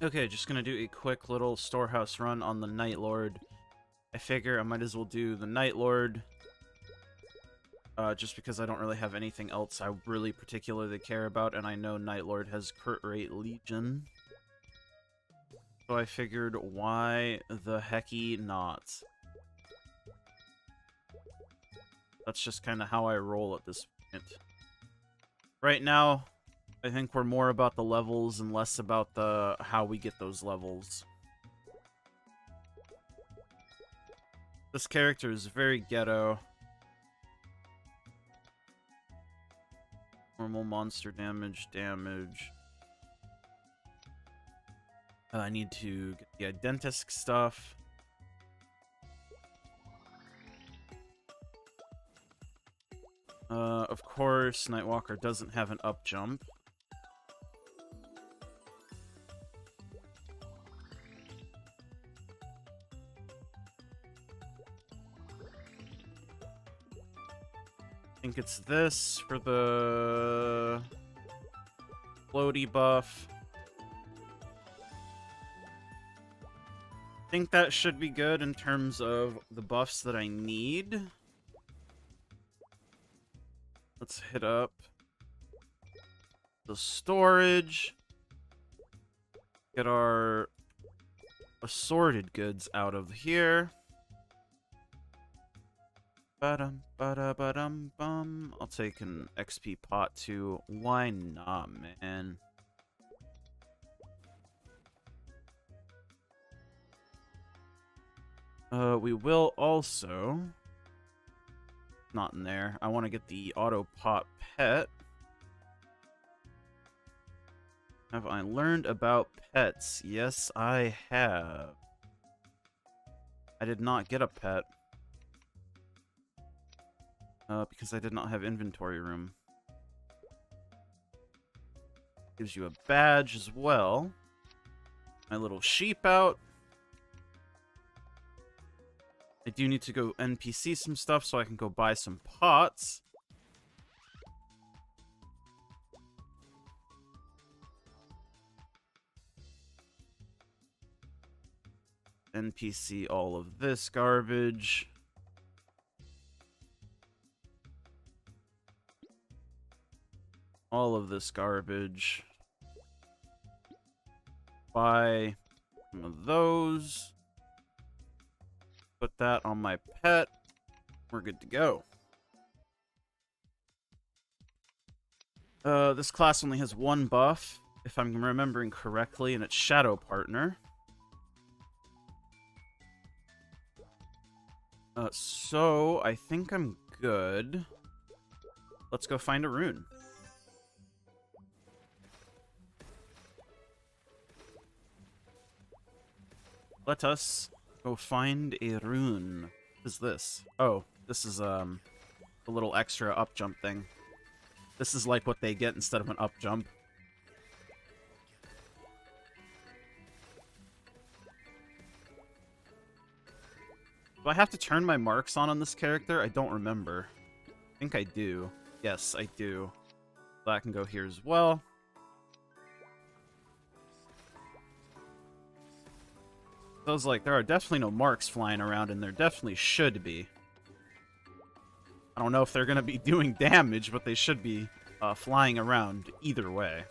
Okay, just gonna do a quick little Storehouse run on the Night Lord. I figure I might as well do the Night Lord, just because I don't really have anything else I really particularly care about, and I know Night Lord has crit rate Legion. So I figured, why the hecky not? That's just kind of how I roll at this point. Right now, I think we're more about the levels and less about the how we get those levels. This character is very ghetto. Normal monster damage. I need to get the Identisk stuff. Of course, Nightwalker doesn't have an up jump. I think it's this for the floaty buff. I think that should be good in terms of the buffs that I need. Let's hit up the storage. Get our assorted goods out of here. Ba-dum-ba-da-ba-dum-bum. I'll take an XP pot too. Why not, man? We will also... Not in there. I want to get the auto pot pet. Have I learned about pets? Yes, I have. I did not get a pet. Because I did not have inventory room. Gives you a badge as well. My little sheep out. I do need to go NPC some stuff so I can go buy some pots. NPC all of this garbage. All of this garbage. Buy some of those. Put that on my pet. We're good to go. This class only has one buff, if I'm remembering correctly, and it's Shadow Partner. So I think I'm good. Let's go find a rune. Let us go find a rune. What is this? Oh, this is a little extra up jump thing. This is like what they get instead of an up jump. Do I have to turn my marks on this character? I don't remember. I think I do. Yes, I do. So I can go here as well. I was like, there are definitely no marks flying around, and there definitely should be. I don't know if they're going to be doing damage, but they should be flying around either way.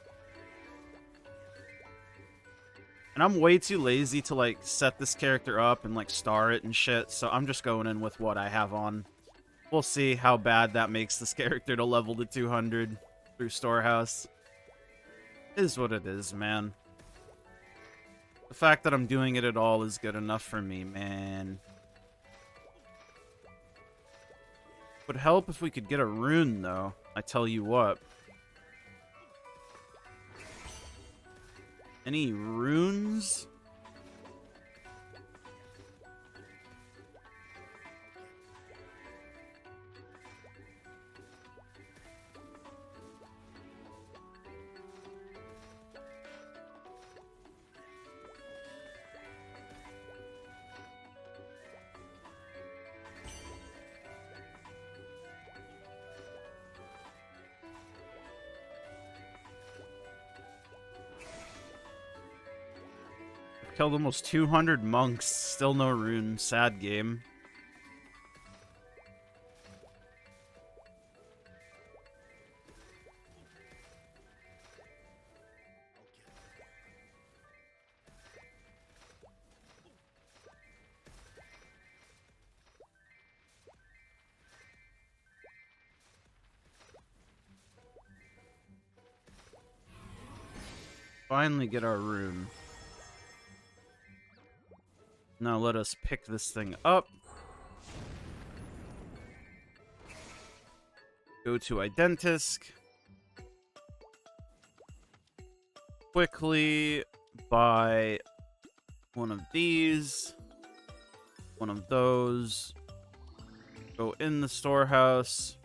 And I'm way too lazy to, like, set this character up and, like, star it and shit, so I'm just going in with what I have on. We'll see how bad that makes this character to level to 200 through Storehouse. It is what it is, man. The fact that I'm doing it at all is good enough for me, man. Would help if we could get a rune, though. I tell you what. Any runes? Killed almost 200 monks. Still no rune. Sad game. Finally get our rune. Now let us pick this thing up. Go to Identisk. Quickly buy one of these. One of those. Go in the storehouse.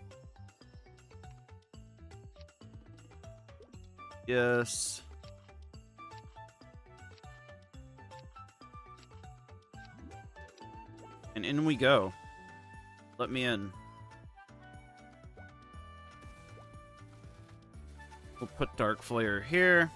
Yes. And in we go. Let me in. We'll put Dark Flare here.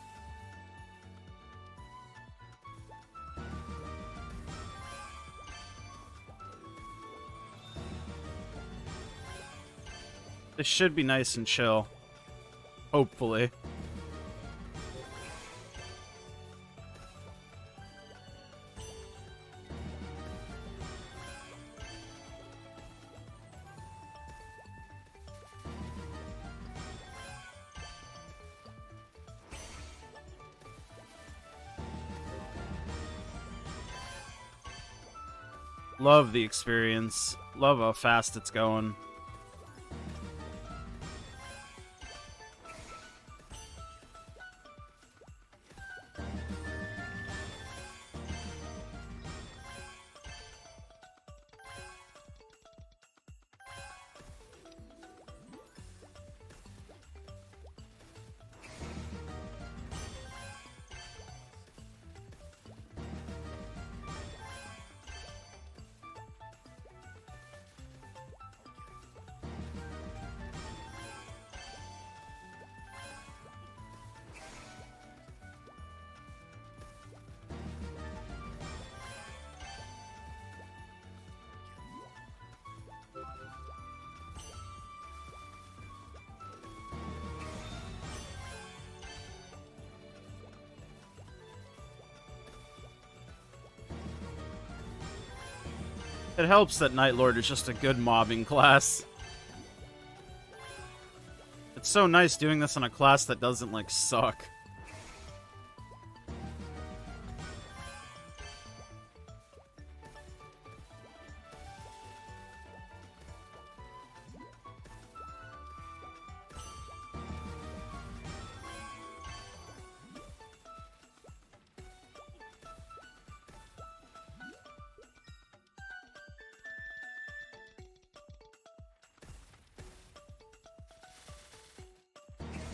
This should be nice and chill. Hopefully. Love the experience. Love how fast it's going. It helps that Night Lord is just a good mobbing class. It's so nice doing this on a class that doesn't, like, suck.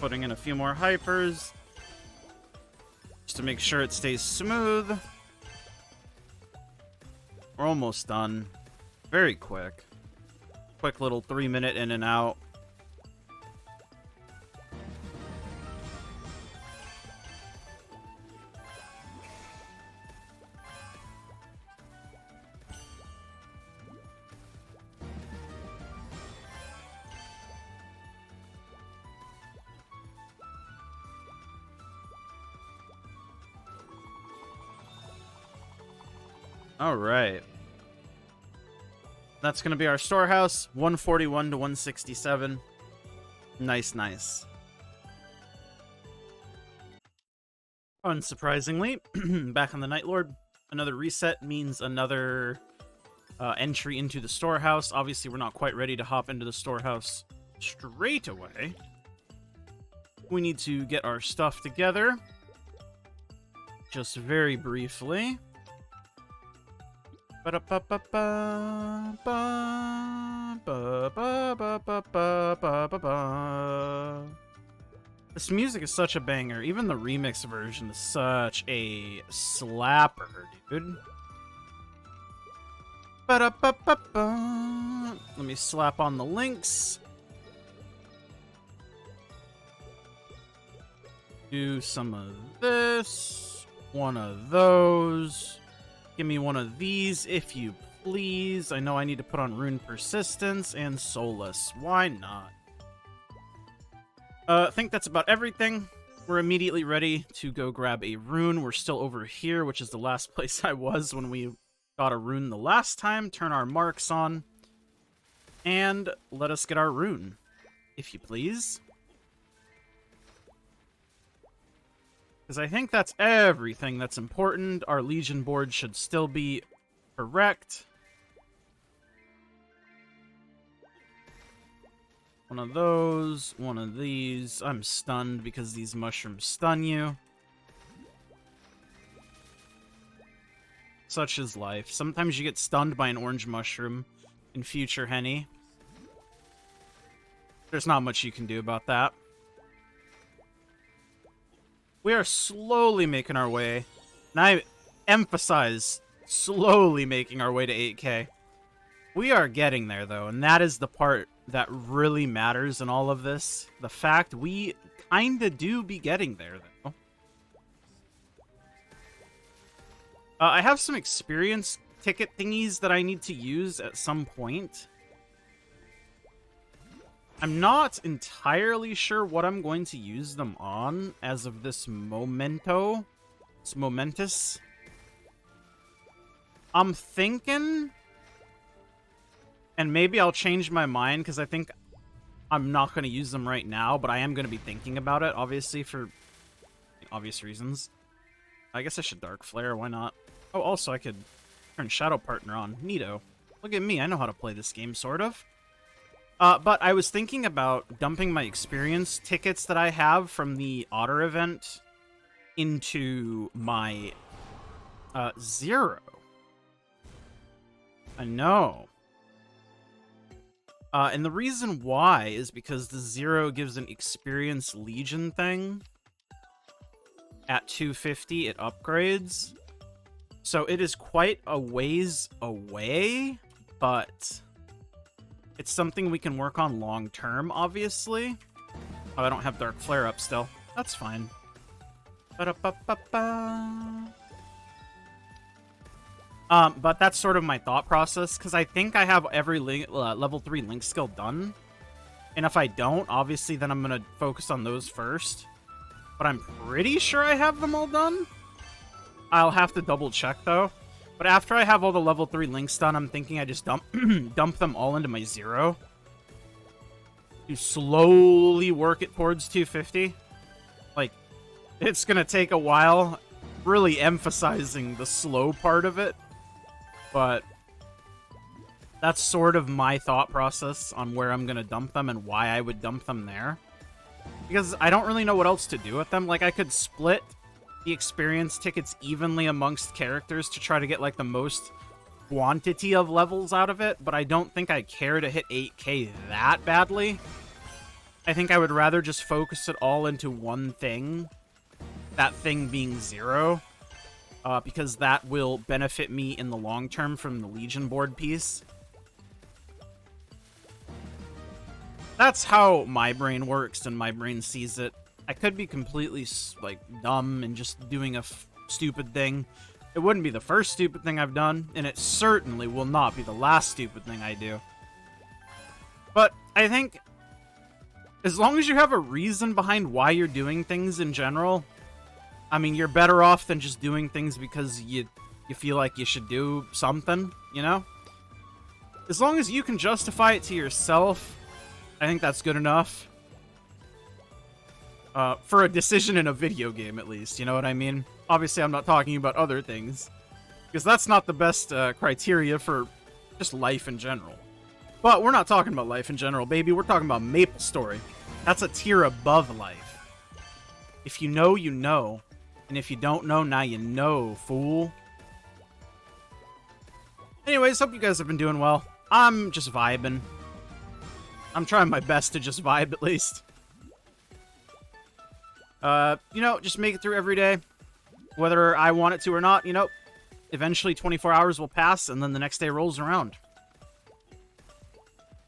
Putting in a few more hypers just to make sure it stays smooth. We're almost done. Very quick. Quick little 3-minute in and out. All right. That's going to be our storehouse, 141 to 167. Nice, nice. Unsurprisingly, back on the Night Lord, another reset means another entry into the storehouse. Obviously, we're not quite ready to hop into the storehouse straight away. We need to get our stuff together. Just very briefly. This music is such a banger. Even the remix version is such a slapper, dude. Let me slap on the links. Do some of this. One of those. Give me one of these, if you please. I know I need to put on Rune Persistence and Solace. Why not? I think that's about everything. We're immediately ready to go grab a rune. We're still over here, which is the last place I was when we got a rune the last time. Turn our marks on. And let us get our rune, if you please. Because I think that's everything that's important. Our Legion board should still be correct. One of those, one of these. I'm stunned because these mushrooms stun you. Such is life. Sometimes you get stunned by an orange mushroom in future Henny. There's not much you can do about that. We are slowly making our way, and I emphasize slowly making our way to 8K. We are getting there, though, and that is the part that really matters in all of this. The fact we kinda do be getting there, though. I have some experience ticket thingies that I need to use at some point. I'm not entirely sure what I'm going to use them on as of this momento. It's momentous. I'm thinking, and maybe I'll change my mind because I think I'm not going to use them right now, but I am going to be thinking about it, obviously, for obvious reasons. I guess I should Dark Flare, why not? Oh, also, I could turn Shadow Partner on. Neato. Look at me, I know how to play this game, sort of. But I was thinking about dumping my experience tickets that I have from the Otter event into my Zero. I know. And the reason why is because the Zero gives an Experience Legion thing. At 250, it upgrades. So it is quite a ways away, but it's something we can work on long term, obviously. Oh, I don't have Dark Flare up still. That's fine. Ba-da-ba-ba-ba. But that's sort of my thought process, because I think I have every level 3 Link skill done. And if I don't, obviously, then I'm going to focus on those first. But I'm pretty sure I have them all done. I'll have to double check, though. But after I have all the level 3 Links done, I'm thinking I just dump them all into my Zero. To slowly work it towards 250. Like, it's going to take a while. Really emphasizing the slow part of it. But that's sort of my thought process on where I'm going to dump them and why I would dump them there. Because I don't really know what else to do with them. Like, I could split the experience tickets evenly amongst characters to try to get, like, the most quantity of levels out of it, but I don't think I care to hit 8K that badly. I think I would rather just focus it all into one thing, that thing being Zero, because that will benefit me in the long term from the Legion board piece. That's how my brain works and my brain sees it. I could be completely, like, dumb and just doing a stupid thing. It wouldn't be the first stupid thing I've done, and it certainly will not be the last stupid thing I do. But I think as long as you have a reason behind why you're doing things in general, I mean, you're better off than just doing things because you feel like you should do something, you know? As long as you can justify it to yourself, I think that's good enough. For a decision in a video game, at least, you know what I mean? Obviously, I'm not talking about other things, because that's not the best criteria for just life in general. But we're not talking about life in general, baby. We're talking about MapleStory. That's a tier above life. If you know, you know. And if you don't know, now you know, fool. Anyways, hope you guys have been doing well. I'm just vibing. I'm trying my best to just vibe, at least. You know, just make it through every day. Whether I want it to or not, you know, eventually 24 hours will pass, and then the next day rolls around.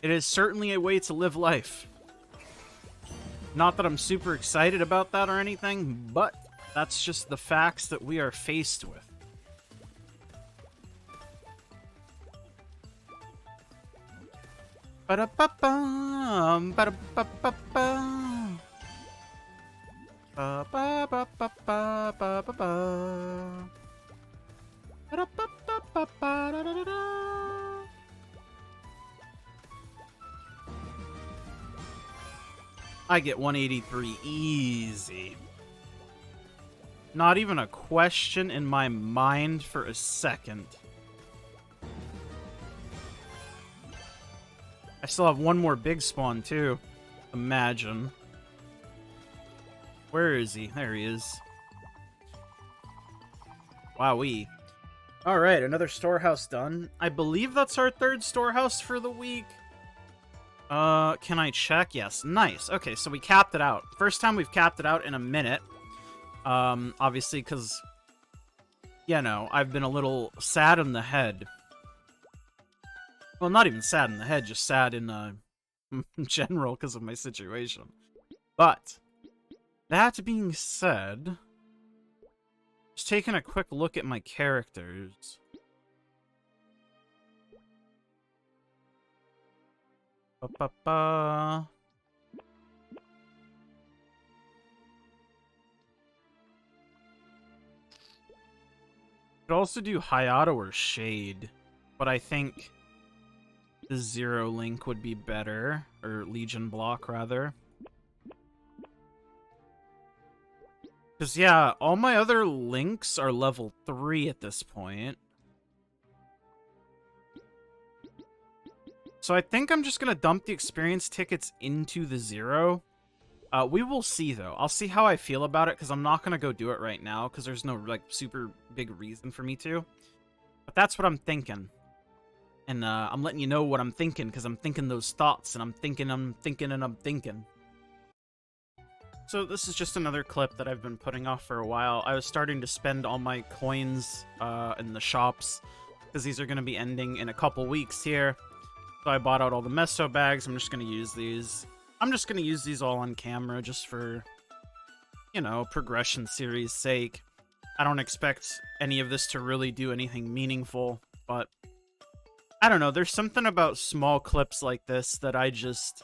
It is certainly a way to live life. Not that I'm super excited about that or anything, but That's just the facts that we are faced with. Ba-da-ba-bum, ba-da-ba-ba-bum. Ba-ba-ba-ba-ba-ba-ba. Ba-da-ba-ba-ba-ba-da-da-da. I get 183 easy. Not even a question in my mind for a second. I still have one more big spawn, too. Imagine. Where is he? There he is. Wowee. Alright, another storehouse done. I believe that's our third storehouse for the week. Can I check? Yes. Nice. Okay, so we capped it out. First time we've capped it out in a minute. Obviously, because, you know, I've been a little sad in the head. Well, not even sad in the head, just sad in general because of my situation. But, that being said, just taking a quick look at my characters. Ba-ba-ba. Could also do Hayato or Shade, but I think the Zero Link would be better, or Legion Block, rather. Because, yeah, all my other links are level 3 at this point. So I think I'm just going to dump the experience tickets into the Zero. We will see, though. I'll see how I feel about it, because I'm not going to go do it right now, because there's no, like, super big reason for me to. But that's what I'm thinking. And I'm letting you know what I'm thinking, because I'm thinking those thoughts, and I'm thinking, and I'm thinking. So this is just another clip that I've been putting off for a while. I was starting to spend all my coins in the shops, because these are going to be ending in a couple weeks here. So I bought out all the meso bags. I'm just going to use these. I'm just going to use these all on camera, just for, you know, progression series sake. I don't expect any of this to really do anything meaningful, but I don't know, there's something about small clips like this that I guess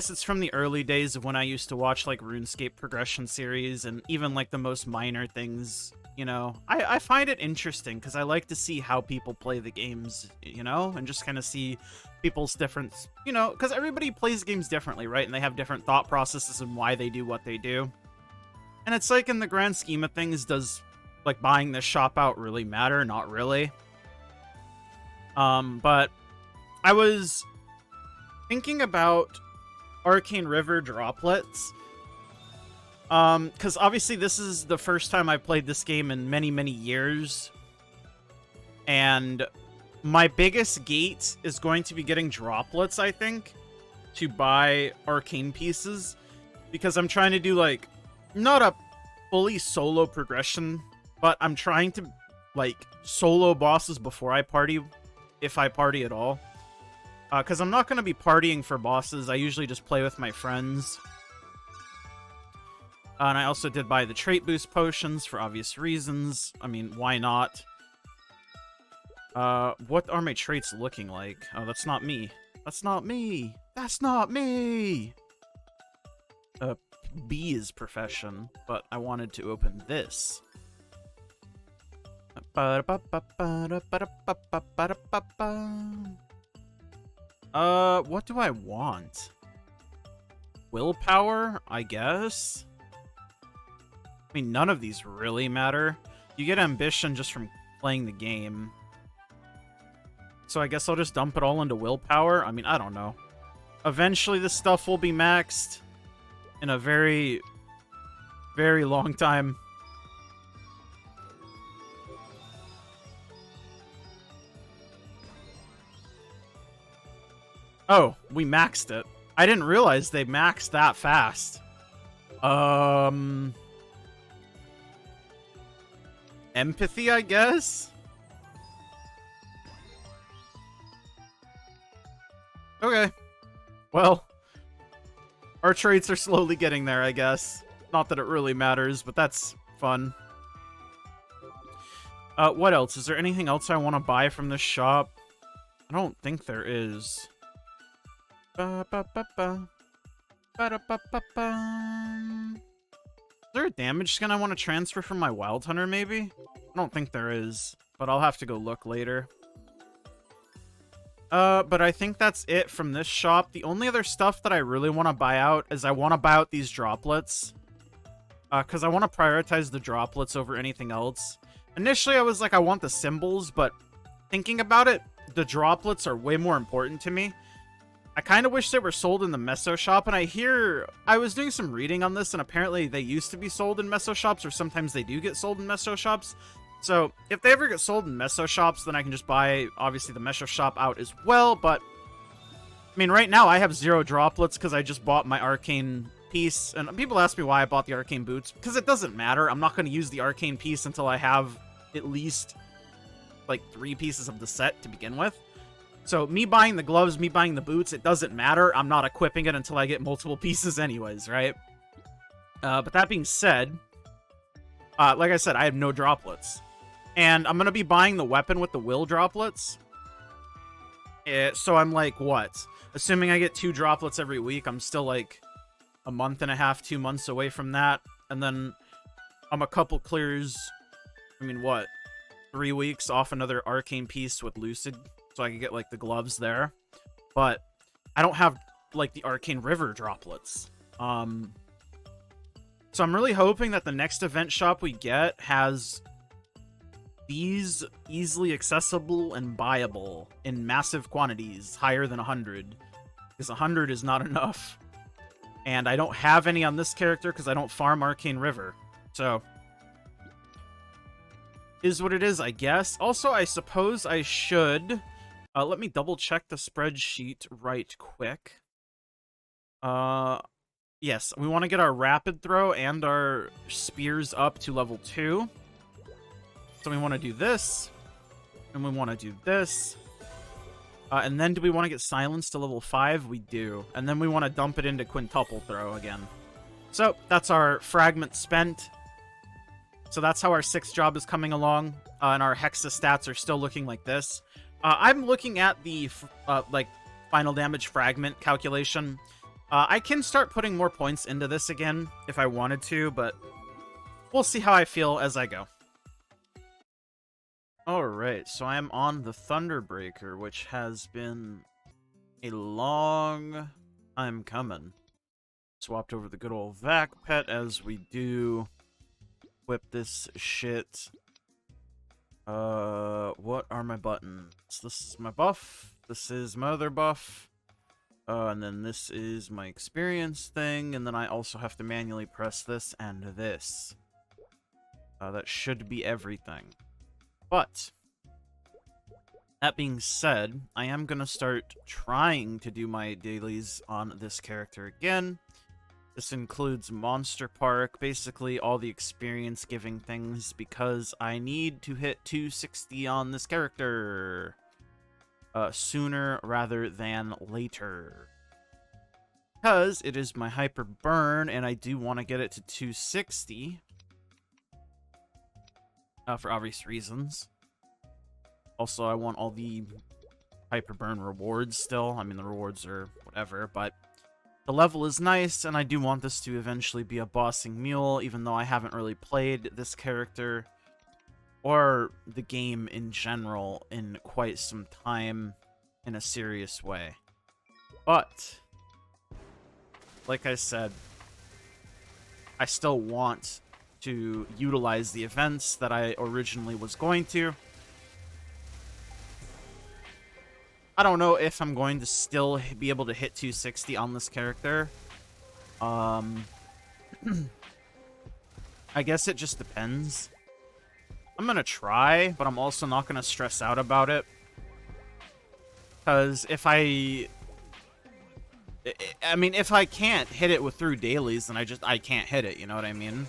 it's from the early days of when I used to watch, like, RuneScape progression series, and even, like, the most minor things, you know. I find it interesting, because I like to see how people play the games, you know, and just kind of see people's different, you know, because everybody plays games differently, right, and they have different thought processes and why they do what they do. And it's like, in the grand scheme of things, does, like, buying this shop out really matter? Not really. But I was thinking about Arcane River droplets. Because obviously this is the first time I've played this game in many, many years. And my biggest gate is going to be getting droplets, I think, to buy Arcane pieces. Because I'm trying to do, like, not a fully solo progression, but I'm trying to, like, solo bosses before I party, if I party at all. Because I'm not going to be partying for bosses. I usually just play with my friends. And I also did buy the trait boost potions for obvious reasons. I mean, why not? What are my traits looking like? Oh, that's not me. That's not me. That's not me! B is profession, but I wanted to open this. What do I want? Willpower, I guess? I mean, none of these really matter. You get ambition just from playing the game. So I guess I'll just dump it all into willpower? I mean, I don't know. Eventually this stuff will be maxed in a very, very long time. Oh, we maxed it. I didn't realize they maxed that fast. Empathy, I guess? Okay. Well, our traits are slowly getting there, I guess. Not that it really matters, but that's fun. What else? Is there anything else I want to buy from this shop? I don't think there is. Ba-ba-ba-ba. Ba-da-ba-ba-ba. Is there a damage skin I want to transfer from my Wild Hunter, maybe? I don't think there is, but I'll have to go look later. But I think that's it from this shop. The only other stuff that I really want to buy out is I want to buy out these droplets. Because I want to prioritize the droplets over anything else. Initially, I was like, I want the symbols, but thinking about it, the droplets are way more important to me. I kind of wish they were sold in the Meso shop, and I was doing some reading on this, and apparently they used to be sold in Meso shops, or sometimes they do get sold in Meso shops. So, if they ever get sold in Meso shops, then I can just buy, obviously, the Meso shop out as well, but... I mean, right now, I have 0 droplets because I just bought my Arcane piece, and people ask me why I bought the Arcane boots, because it doesn't matter. I'm not going to use the Arcane piece until I have at least, like, 3 pieces of the set to begin with. So, me buying the gloves, me buying the boots, it doesn't matter. I'm not equipping it until I get multiple pieces anyways, right? But that being said, like I said, I have no droplets. And I'm going to be buying the weapon with the will droplets. So I'm like, what? Assuming I get 2 droplets every week, I'm still like a month and a half, 2 months away from that. And then I'm a couple clears, I mean, what? 3 weeks off another Arcane piece with Lucid. So I can get, like, the gloves there. But I don't have, like, the Arcane River droplets. So I'm really hoping that the next event shop we get has these easily accessible and buyable in massive quantities, higher than 100. Because 100 is not enough. And I don't have any on this character because I don't farm Arcane River. So... is what it is, I guess. Also, I suppose I should... let me double check the spreadsheet right quick. Yes, we want to get our rapid throw and our spears up to level 2. So we want to do this, and we want to do this. And then do we want to get silence to level 5? We do. And then we want to dump it into quintuple throw again. So that's our fragment spent. So that's how our 6th job is coming along. And our hexa stats are still looking like this. I'm looking at the, like, final damage fragment calculation. I can start putting more points into this again if I wanted to, but we'll see how I feel as I go. Alright, so I am on the Thunderbreaker, which has been a long time coming. Swapped over the good old Vac Pet as we do. Whip this shit. What are my buttons? This is my buff. This is my other buff. And then this is my experience thing. And then I also have to manually press this and this. That should be everything. But, that being said, I am going to start trying to do my dailies on this character again. This includes Monster Park, basically all the experience-giving things, because I need to hit 260 on this character sooner rather than later. Because it is my Hyper Burn, and I do want to get it to 260. For obvious reasons. Also, I want all the Hyper Burn rewards still. I mean, the rewards are whatever, but the level is nice, and I do want this to eventually be a bossing mule, even though I haven't really played this character or the game in general in quite some time in a serious way. But, like I said, I still want to utilize the events that I originally was going to. I don't know if I'm going to still be able to hit 260 on this character. I guess it just depends. I'm gonna try, but I'm also not gonna stress out about it. Because if I mean, if I can't hit it through dailies, then I can't hit it, you know what I mean?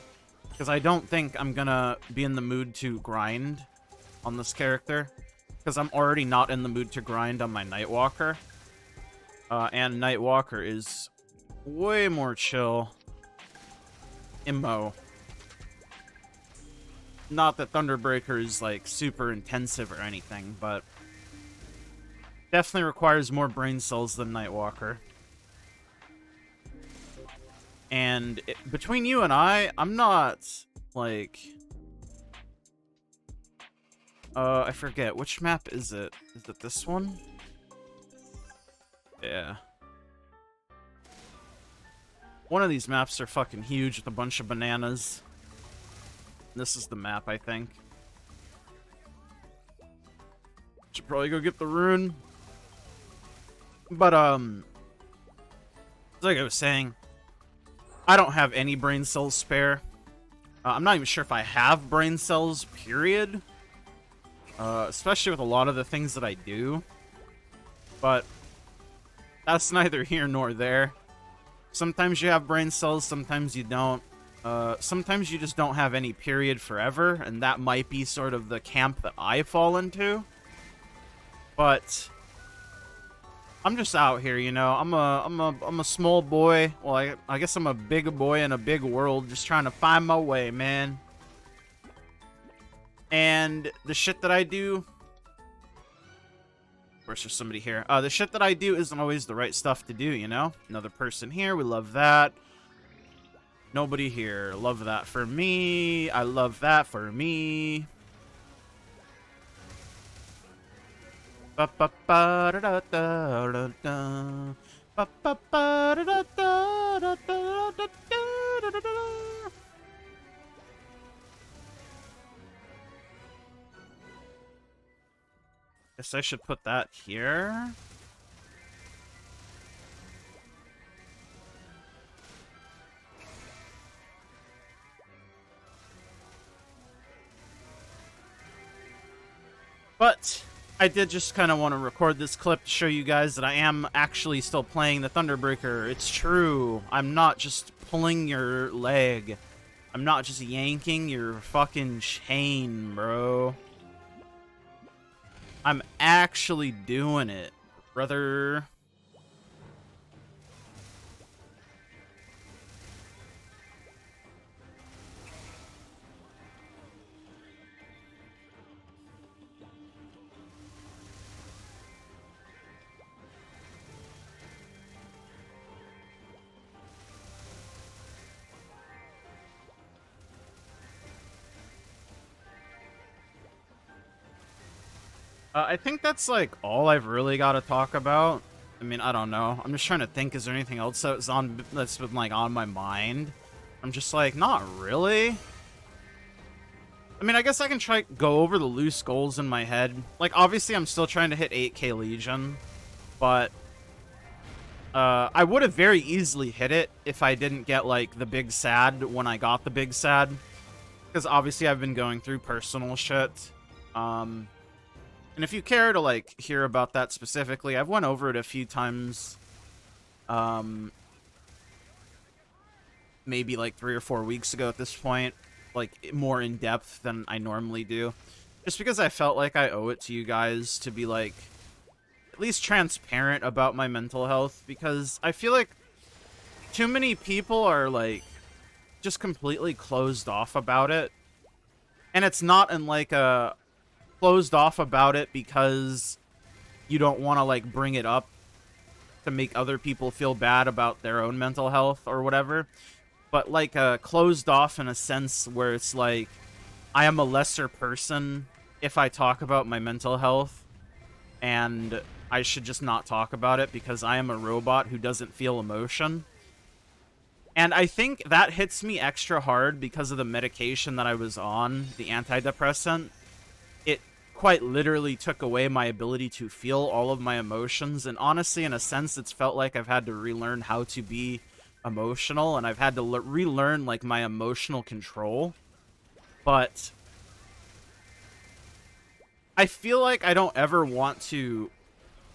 Because I don't think I'm gonna be in the mood to grind on this character. Because I'm already not in the mood to grind on my Nightwalker. And Nightwalker is way more chill immo. Not that Thunderbreaker is, like, super intensive or anything, but definitely requires more brain cells than Nightwalker. And between you and I'm not, like... I forget. Which map is it? Is it this one? Yeah. One of these maps are fucking huge with a bunch of bananas. This is the map, I think. Should probably go get the rune. But, like I was saying, I don't have any brain cells spare. I'm not even sure if I have brain cells, period. Especially with a lot of the things that I do. But that's neither here nor there. Sometimes you have brain cells, sometimes you don't. Sometimes you just don't have any, period, forever, and that might be sort of the camp that I fall into. But I'm just out here, you know. I'm a small boy. Well, I guess I'm a big boy in a big world, just trying to find my way, man. And the shit that I do... Of course, there's somebody here. The shit that I do isn't always the right stuff to do, you know? Another person here. We love that. Nobody here. Love that for me. I love that for me. Ba ba ba da da da da da. Ba ba ba da da da da da da da da. Guess I should put that here. But I did just kind of want to record this clip to show you guys that I am actually still playing the Thunderbreaker. It's true. I'm not just pulling your leg. I'm not just yanking your fucking chain, bro. I'm actually doing it, brother. I think that's, like, all I've really got to talk about. I mean, I don't know. I'm just trying to think, is there anything else that's been, like, on my mind? I'm just like, not really. I mean, I guess I can go over the loose goals in my head. Like, obviously, I'm still trying to hit 8k Legion, but I would have very easily hit it if I didn't get, like, the big sad when I got the big sad. Because, obviously, I've been going through personal shit. And if you care to, like, hear about that specifically, I've went over it a few times. Maybe, like, 3 or 4 weeks ago at this point. Like, more in-depth than I normally do. Just because I felt like I owe it to you guys to be, like, at least transparent about my mental health. Because I feel like too many people are, like, just completely closed off about it. And it's not in, like, a... closed off about it because you don't want to, like, bring it up to make other people feel bad about their own mental health or whatever, but, like, closed off in a sense where it's like, I am a lesser person if I talk about my mental health, and I should just not talk about it because I am a robot who doesn't feel emotion. And I think that hits me extra hard because of the medication that I was on, the antidepressant. It quite literally took away my ability to feel all of my emotions, and honestly, in a sense, it's felt like I've had to relearn how to be emotional, and I've had to relearn, like, my emotional control. But I feel like I don't ever want to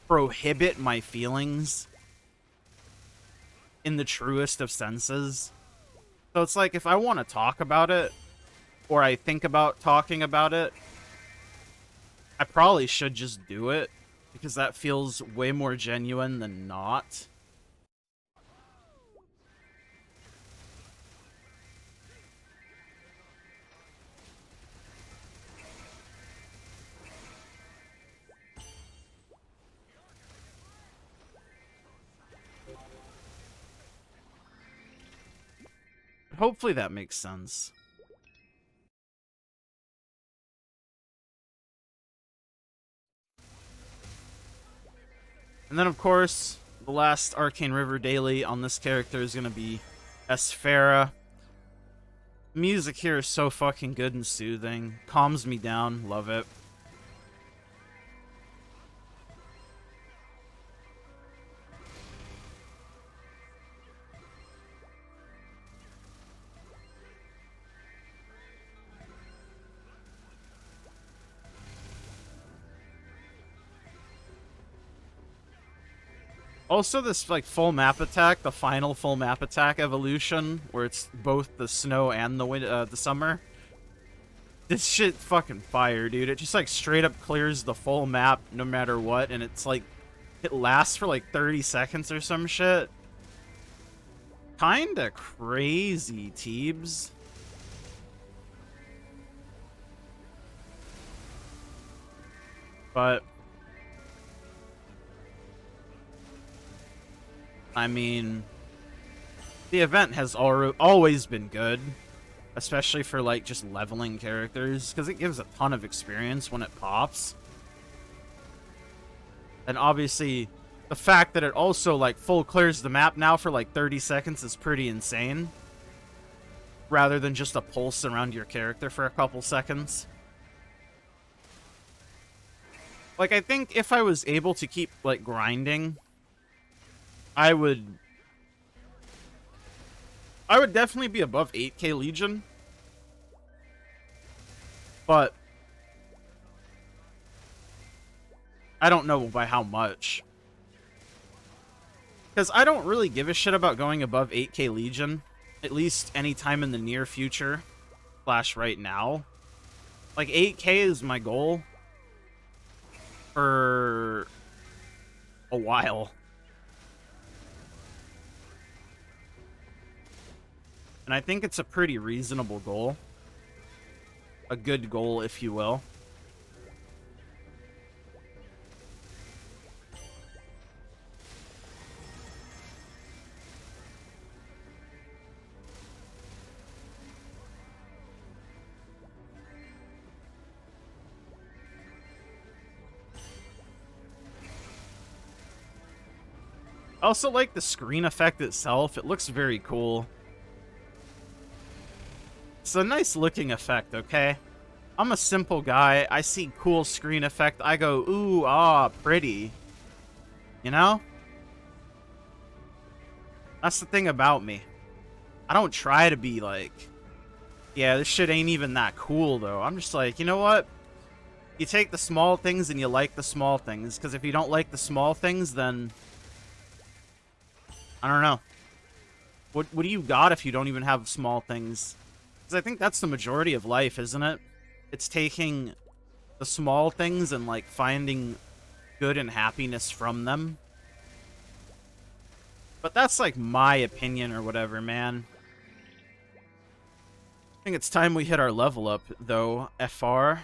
prohibit my feelings in the truest of senses. So it's like, if I want to talk about it, or I think about talking about it, I probably should just do it, because that feels way more genuine than not. Hopefully that makes sense. And then, of course, the last Arcane River daily on this character is going to be Esfera. Music here is so fucking good and soothing. Calms me down. Love it. Also, this like full map attack, the final full map attack evolution, where it's both the snow and the summer. This shit fucking fire, dude. It just like straight up clears the full map no matter what, and it's like it lasts for like 30 seconds or some shit. Kinda crazy, Teebs. But I mean, the event has always been good, especially for like just leveling characters, because it gives a ton of experience when it pops. And obviously, the fact that it also like full clears the map now for like 30 seconds is pretty insane, rather than just a pulse around your character for a couple seconds. Like, I think if I was able to keep like grinding, I would definitely be above 8k Legion. But I don't know by how much. Because I don't really give a shit about going above 8k Legion. At least anytime in the near future. / right now. Like, 8k is my goal. For a while. And I think it's a pretty reasonable goal. A good goal, if you will. I also like the screen effect itself. It looks very cool. It's a nice looking effect, okay? I'm a simple guy. I see cool screen effect. I go, ooh, ah, pretty. You know? That's the thing about me. I don't try to be like, yeah, this shit ain't even that cool, though. I'm just like, you know what? You take the small things and you like the small things. Because if you don't like the small things, then I don't know. What do you got if you don't even have small things? Because I think that's the majority of life, isn't it? It's taking the small things and, like, finding good and happiness from them. But that's, like, my opinion or whatever, man. I think it's time we hit our level up, though, FR.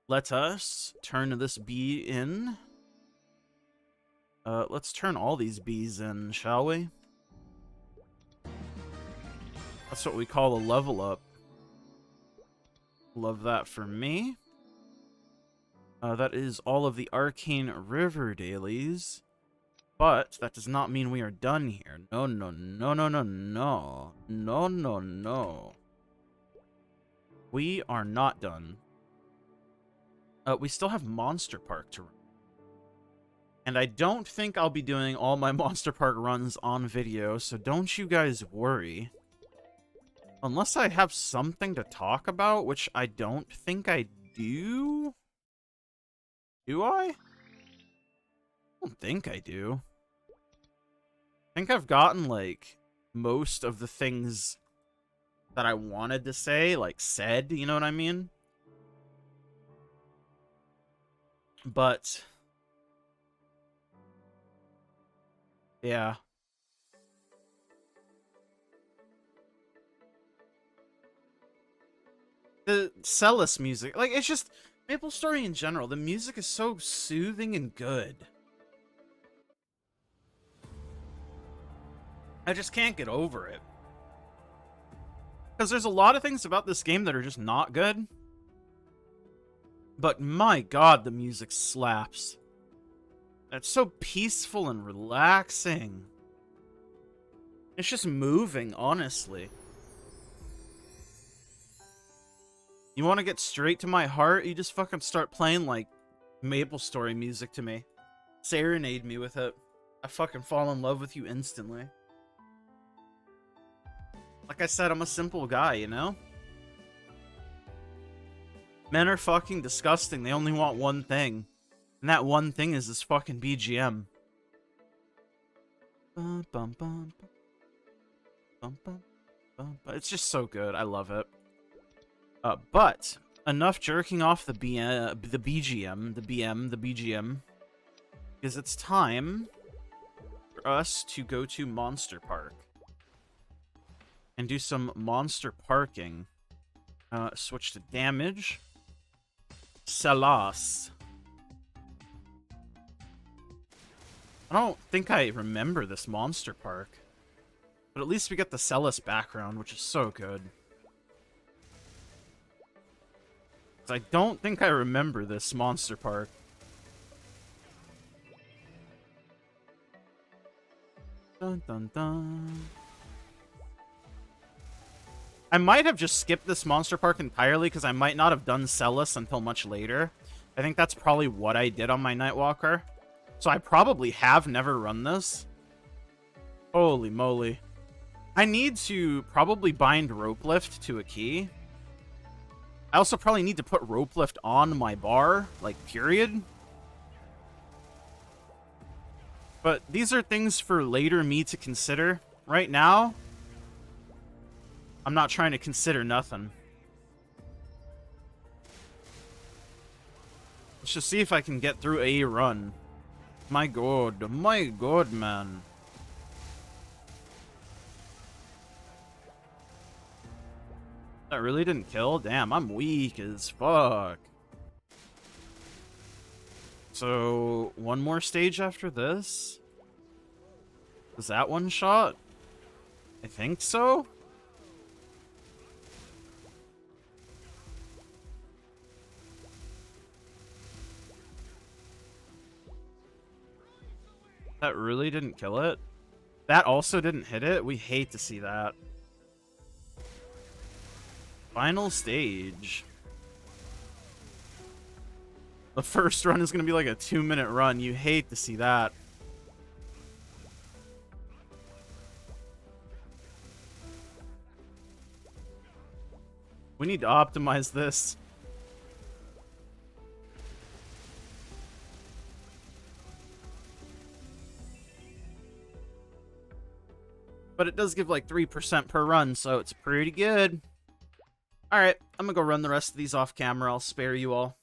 Let us turn this bee in. Let's turn all these bees in, shall we? That's what we call a level up. Love that for me. That is all of the Arcane River dailies. But that does not mean we are done here. No, no, no, no, no, no. No, no, no. We are not done. We still have Monster Park to run. And I don't think I'll be doing all my Monster Park runs on video, so don't you guys worry. Unless I have something to talk about, which I don't think I do. Do I? I don't think I do. I think I've gotten, like, most of the things that I wanted to say, like, said, you know what I mean? But yeah. The Celis music, like, it's just MapleStory in general. The music is so soothing and good. I just can't get over it. Because there's a lot of things about this game that are just not good. But my god, the music slaps. It's so peaceful and relaxing. It's just moving, honestly. You want to get straight to my heart? You just fucking start playing, like, MapleStory music to me. Serenade me with it. I fucking fall in love with you instantly. Like I said, I'm a simple guy, you know? Men are fucking disgusting. They only want one thing. And that one thing is this fucking BGM. It's just so good. I love it. But enough jerking off the BGM, because it's time for us to go to Monster Park and do some monster parking. Switch to damage. Salas. I don't think I remember this monster park, but at least we get the Celis background, which is so good. I don't think I remember this monster park. Dun dun dun. I might have just skipped this monster park entirely because I might not have done Celis until much later. I think that's probably what I did on my Nightwalker. So I probably have never run this. Holy moly. I need to probably bind rope lift to a key. I also probably need to put rope lift on my bar, like, period. But these are things for later me to consider. Right now, I'm not trying to consider nothing. Let's just see if I can get through a run. My god, man. That really didn't kill? Damn, I'm weak as fuck. So, one more stage after this? Was that one shot? I think so? That really didn't kill it? That also didn't hit it? We hate to see that. Final stage. The first run is going to be like a 2-minute run. You hate to see that. We need to optimize this. But it does give like 3% per run, so it's pretty good. Alright, I'm gonna go run the rest of these off camera. I'll spare you all.